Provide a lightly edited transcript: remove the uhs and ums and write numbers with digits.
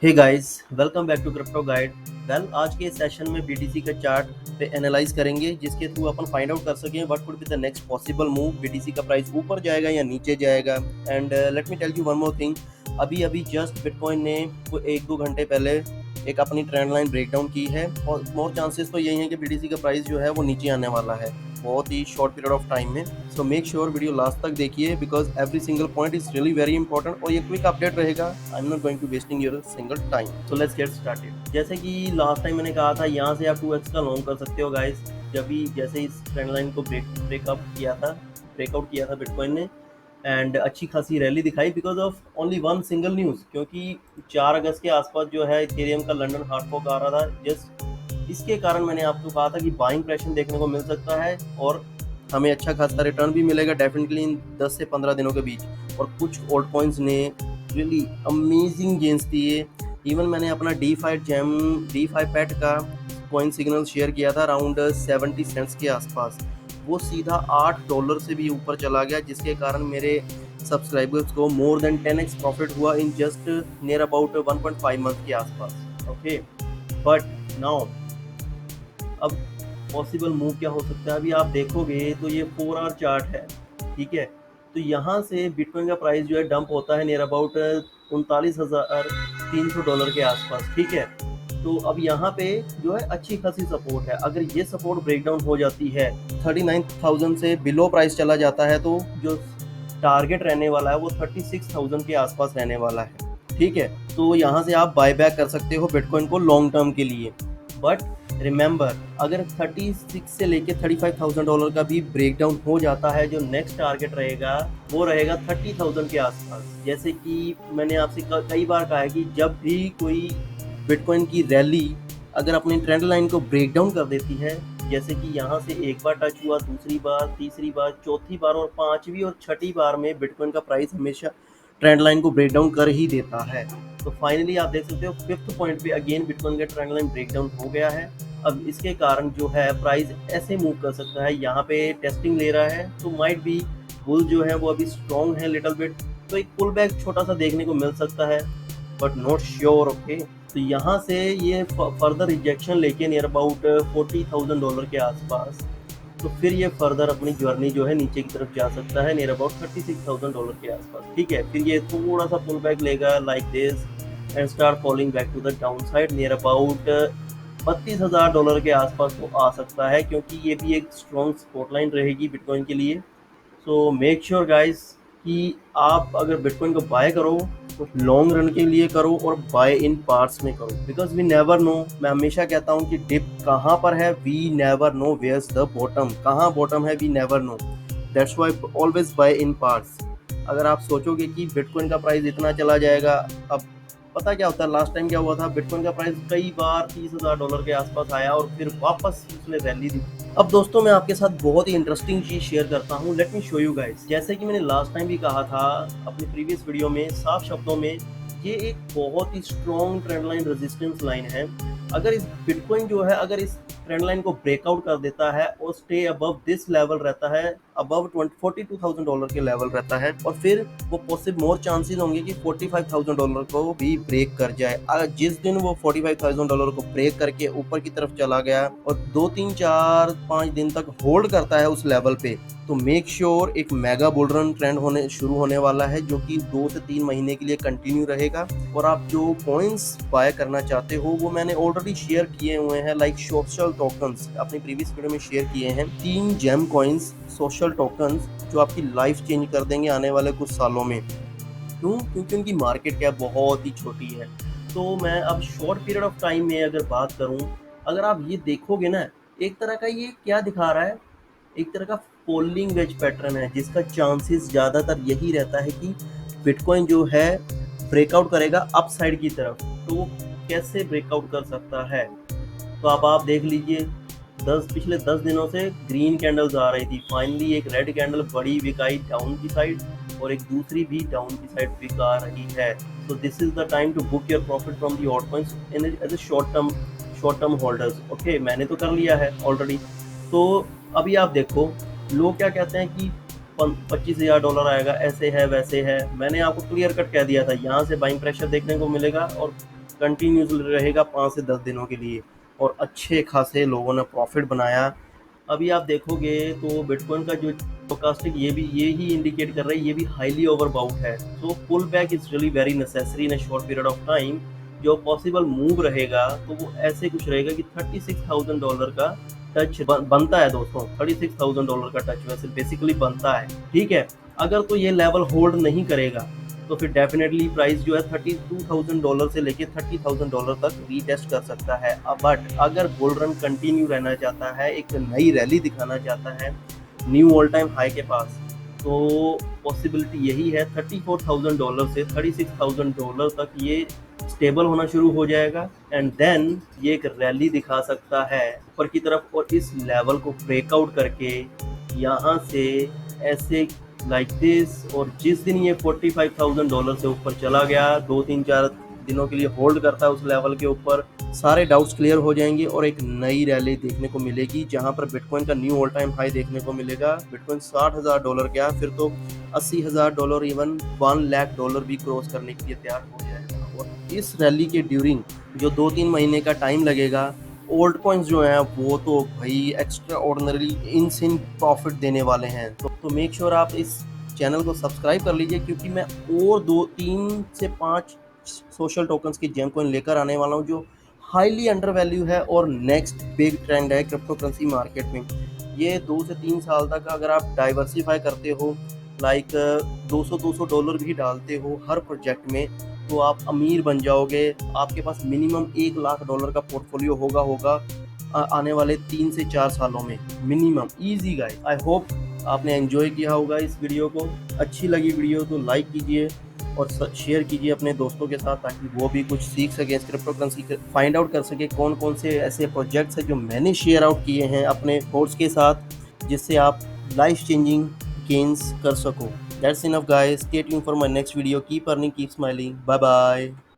Hey guys, welcome back to crypto guide. आज के session में बीटीसी का चार्ट पे एनालाइज करेंगे, जिसके थ्रू अपन फाइंड आउट कर सकें what could be the next possible move. BTC का प्राइस ऊपर जाएगा या नीचे जाएगा। And let me tell you one more thing. अभी अभी जस्ट बिटकॉइन ने एक दो घंटे पहले एक अपनी ट्रेंड लाइन ब्रेकडाउन की है, और मोर चांसेस तो यही है कि बीटीसी का प्राइस जो है वो नीचे आने वाला है बहुत ही शॉर्ट पीरियड ऑफ टाइम में। So make sure video last तक देखिए, because every single point is really very important, और ये क्विक अपडेट रहेगा। I am not going to wasting your single time. So let's get started. जैसे कि last time मैंने कहा था, यहाँ से आप 2x का लॉन्ग कर सकते हो गाइस। जब भी जैसे इस ट्रेंड लाइन को ब्रेकआउट किया था बिटकॉइन ने, एंड अच्छी खासी रैली दिखाई because of only one single news, क्योंकि 4 अगस्त के आसपास जो है इथेरियम का लंदन हार्ड फॉर्क आ रहा था। जस्ट इसके कारण मैंने आपको कहा था कि बाइंग प्रेशर देखने को मिल सकता है, और हमें अच्छा खासा रिटर्न भी मिलेगा डेफिनेटली इन 10 से 15 दिनों के बीच। और कुछ ओल्ड कॉइन्स ने रियली अमेजिंग गेन्स दिए। इवन मैंने अपना डी फाई पैट का कॉइन सिग्नल शेयर किया था अराउंड 70 सेंट्स के आसपास। वो सीधा $8 से भी ऊपर चला गया, जिसके कारण मेरे सब्सक्राइबर्स को मोर देन 10x प्रॉफिट हुआ in just near about 1.5 month के आसपास। ओके, बट नाउ अब पॉसिबल मूव क्या हो सकता है। अभी आप देखोगे तो ये 4 आवर चार्ट है, ठीक है। तो यहाँ से बिटकॉइन का प्राइस जो है डंप होता है नियर अबाउट $39,300 के आसपास, ठीक है। तो अब यहाँ पे जो है अच्छी खासी सपोर्ट है। अगर ये सपोर्ट ब्रेकडाउन हो जाती है, 39,000 से बिलो प्राइस चला जाता है, तो जो टारगेट रहने वाला है वो 36,000 के आसपास रहने वाला है, ठीक है। तो यहाँ से आप बाय बैक कर सकते हो बिटकॉइन को लॉन्ग टर्म के लिए। बट रिमेंबर, अगर 36 से लेके $35,000 का भी ब्रेकडाउन हो जाता है, जो नेक्स्ट टारगेट रहेगा वो रहेगा 30,000 के आसपास। जैसे कि मैंने आपसे कई बार कहा है कि जब भी कोई बिटकॉइन की रैली अगर अपनी ट्रेंड लाइन को ब्रेकडाउन कर देती है, जैसे कि यहाँ से एक बार टच हुआ, दूसरी बार, तीसरी बार, चौथी बार और पांचवी और छठी बार में बिटकॉइन का प्राइस हमेशा ट्रेंड लाइन को ब्रेकडाउन कर ही देता है। तो फाइनली आप देख सकते हो 5th पॉइंट पे अगेन बिटकॉइन का ट्रेंड लाइन ब्रेकडाउन हो गया है। अब इसके कारण जो है प्राइस ऐसे मूव कर सकता है, यहाँ पे टेस्टिंग ले रहा है, तो माइट बी बुल जो है वो अभी स्ट्रॉन्ग है लिटिल बिट, तो एक पुल बैक छोटा सा देखने को मिल सकता है, बट नॉट श्योर। ओके, तो यहाँ से ये फर्दर रिजेक्शन लेके नियर अबाउट $40,000 के आसपास, तो फिर ये फर्दर अपनी जर्नी जो है नीचे की तरफ जा सकता है नियर अबाउट $36,000 के आसपास, ठीक है। फिर ये थोड़ा सा पुल बैक लेगा like this and start falling back to the down side near about $32,000 के आसपास वो आ सकता है, क्योंकि ये भी एक स्ट्रॉन्ग सपोर्ट लाइन रहेगी बिटकॉइन के लिए। सो मेक श्योर गाइस कि आप अगर बिटकॉइन को बाय करो तो लॉन्ग रन के लिए करो, और बाय इन पार्ट्स में करो, बिकॉज वी नेवर नो। मैं हमेशा कहता हूँ कि डिप कहाँ पर है, we never know where's the bottom, कहाँ बॉटम है, we never know. That's why always buy in parts. अगर आप सोचोगे कि बिटकॉइन का प्राइस इतना चला जाएगा, अब पता क्या होता है, लास्ट टाइम क्या हुआ था, बिटकॉइन का प्राइस कई बार $30,000 के आसपास आया और फिर वापस उसने रैली दी। अब दोस्तों मैं आपके साथ बहुत ही इंटरेस्टिंग चीज शेयर करता हूँ, let me show you guys. जैसे कि मैंने लास्ट टाइम भी कहा था अपनी प्रीवियस वीडियो में, साफ शब्दों में ये एक बहुत ही strong trend line resistance line है। अगर इस बिटकॉइन जो है अगर इस ट्रेंड लाइन को ब्रेकआउट कर देता है और स्टे अबव दिस लेवल रहता है, अबव $42,000 के लेवल रहता है, और फिर वो पॉसिबल मोर चांसेस होंगे कि $45,000 को भी ब्रेक कर जाए। अगर जिस दिन वो $45,000 को ब्रेक करके ऊपर की तरफ चला गया और 2 3 4 5 दिन तक होल्ड करता है उस लेवल पे, तो मेक श्योर एक मेगा बुल रन ट्रेंड शुरू होने वाला है, जो कि 2 से 3 महीने के लिए कंटिन्यू रहेगा। और आप जो कॉइन्स बाय करना चाहते हो वो मैंने ऑलरेडी शेयर किए हुए हैं, लाइक सोशल टोकन्स अपनी प्रीवियस वीडियो में शेयर किए हैं। 3 जेम कॉइन्स सोशल टोकन्स जो आपकी लाइफ चेंज कर देंगे आने वाले कुछ सालों में। क्यों? क्योंकि उनकी मार्केट कैप बहुत ही छोटी है। तो मैं अब शॉर्ट पीरियड ऑफ टाइम में अगर बात करूं, अगर आप ये देखोगे ना, एक तरह का ये क्या दिखा रहा है, एक तरह का फॉलिंग वेज पैटर्न है, जिसका चांसेस ज़्यादातर यही रहता है कि बिटकॉइन जो है ब्रेकआउट करेगा अपसाइड की तरफ। तो वो कैसे ब्रेकआउट कर सकता है, तो आप देख लीजिए, पिछले 10 दिनों से ग्रीन कैंडल्स आ रही थी, फाइनली एक रेड कैंडल बड़ी बिकाई डाउन की साइड, और एक दूसरी भी डाउन की साइड बिका रही है। So this is the time to book your profit from the alt coins in as a short term holders. Okay, मैंने तो कर लिया है ऑलरेडी। तो अभी आप देखो, लोग क्या कहते हैं कि $25,000 आएगा, ऐसे है वैसे है। मैंने आपको क्लियर कट कह दिया था, यहाँ से बाइंग प्रेशर देखने को मिलेगा और कंटिन्यूसली रहेगा 5 से 10 दिनों के लिए, और अच्छे खासे लोगों ने प्रॉफिट बनाया। अभी आप देखोगे तो बिटकॉइन का जो फोरकास्टिंग ये ही इंडिकेट कर रहा है, ये भी हाईली ओवरबाउट है। So pull back is really very necessary in a short period of time. जो पॉसिबल मूव रहेगा तो वो ऐसे कुछ रहेगा कि $36,000 का टच बनता है दोस्तों। $36,000 का टच वैसे बेसिकली बनता है, ठीक है। अगर तो ये लेवल होल्ड नहीं करेगा तो फिर डेफिनेटली प्राइस जो है $32,000 से लेके $30,000 तक रीटेस्ट कर सकता है। बट अगर बुल रन कंटिन्यू रहना चाहता है, एक नई रैली दिखाना चाहता है न्यू ऑल टाइम हाई के पास, तो पॉसिबिलिटी यही है $34,000 से $36,000 तक ये स्टेबल होना शुरू हो जाएगा, एंड देन ये एक रैली दिखा सकता है ऊपर की तरफ, और इस लेवल को ब्रेकआउट करके यहाँ से ऐसे लाइक दिस, और जिस दिन ये $45,000 से ऊपर चला गया, 2-3-4 दिनों के लिए होल्ड करता है उस लेवल के ऊपर, सारे डाउट्स क्लियर हो जाएंगे और एक नई रैली देखने को मिलेगी जहां पर बिटकॉइन का न्यू ऑल टाइम हाई देखने को मिलेगा। बिटकॉइन $60,000 क्या, फिर तो $80,000, इवन $1,00,000 भी क्रॉस करने के लिए तैयार हो जाएगा। और इस रैली के ड्यूरिंग जो 2-3 महीने का टाइम लगेगा, ओल्ड कॉइन्स जो हैं वो तो भाई एक्स्ट्रा ऑर्डिनरी इनसेन प्रॉफिट देने वाले हैं। तो मेक श्योर आप इस चैनल को सब्सक्राइब कर लीजिए, क्योंकि मैं और 2-3 से 5 सोशल टोकन्स की जेम कॉइन लेकर आने वाला हूँ जो हाईली अंडर वैल्यू है और नेक्स्ट बिग ट्रेंड है क्रिप्टो करेंसी मार्केट में। ये 2 से 3 साल तक अगर आप डाइवर्सिफाई करते हो, लाइक $200 भी डालते हो हर प्रोजेक्ट में, तो आप अमीर बन जाओगे। आपके पास मिनिमम $1,00,000 का पोर्टफोलियो होगा आने वाले 3 से 4 सालों में minimum. Easy guys, I hope आपने एंजॉय किया होगा इस वीडियो को। अच्छी लगी वीडियो तो लाइक कीजिए और शेयर कीजिए अपने दोस्तों के साथ, ताकि वो भी कुछ सीख सकें इस क्रिप्टो करेंसी, फाइंड आउट कर सके कौन कौन से ऐसे प्रोजेक्ट्स हैं जो मैंने शेयर आउट किए हैं अपने कोर्स के साथ, जिससे आप लाइफ चेंजिंग गेन्स कर सको। That's enough guys, stay tuned for my next video. Keep earning, keep smiling. Bye bye.